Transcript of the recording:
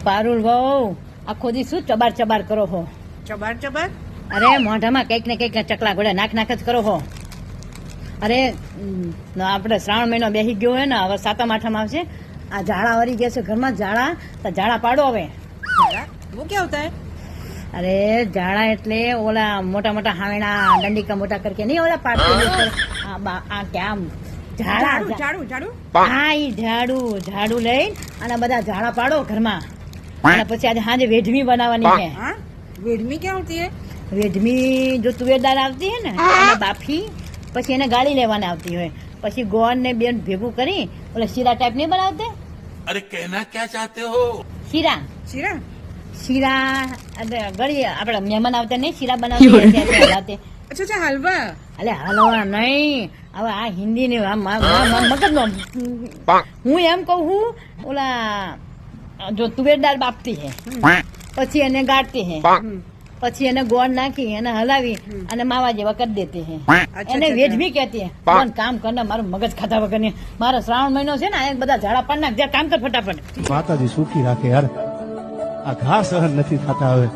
પારુલ વહુ આખો દી શું ચબાર ચબાર કરો હો? ચબાર ચબાર? અરે મોઢામાં કઈક ને કઈક ચકલા ગોળા નાખ નાખ જ કરો હો. અરે આપણે શ્રાવણ મહિનો બેસી ગયો હોય ને, હવે સાતમ આઠમ આવશે. આ ઝાડા વળી ગયા છે ઘરમાં, ઝાડા તો ઝાડા પાડો હવે. वो क्या होता है? અરે ઝાડા એટલે ઓલા મોટા મોટા હાવેણા દંડિકા મોટા કરકે નહીં ઓલા પાડते આ ક્યાં ઝાડા झाड़ू झाड़ू હા ઈ ઝાડુ લઈ અને બધા ઝાડા પાડો ઘરમાં. અને પછી આજે સાંજે વેઢમી બનાવવાની છે. हाँ वेडमी क्या होती है? વેઢમી જો તુવેર દાળ આવતી હોય ને એને બાફી પછી એને ગાળી લેવાની આવતી હોય, પછી ગોળ ને બેન ભેગું કરી ઓલા શીરા ટાઈપ નહીં બનાવતે? अरे कहना क्या चाहते हो? શીરા शीरा? ગળી આપડે મહેમાન આવતા નહીં શીરા બનાવતી. अच्छा अच्छा हलवा. અલે હલવા નહીં, હવે આ હિન્દી ને મગજનો હું એમ કહું છું ઓલા જો તુવેર દાળ બાફતી હે, પછી એને ગાળતી હે, પછી એને ગોળ નાખી એને હલાવી અને માવા જેવા કરી દેતી હે, એને વેજમી કહેતી હે. પણ કામ કરના મારું મગજ ખાતા વગર ને, મારો શ્રાવણ મહિનો છે ને, આ બધા ઝાડા પાડ નાખ, જા કામ કર ફટાફટ. માતાજી સુખી રાખે યાર, આ ઘા સહન નથી થતા હવે.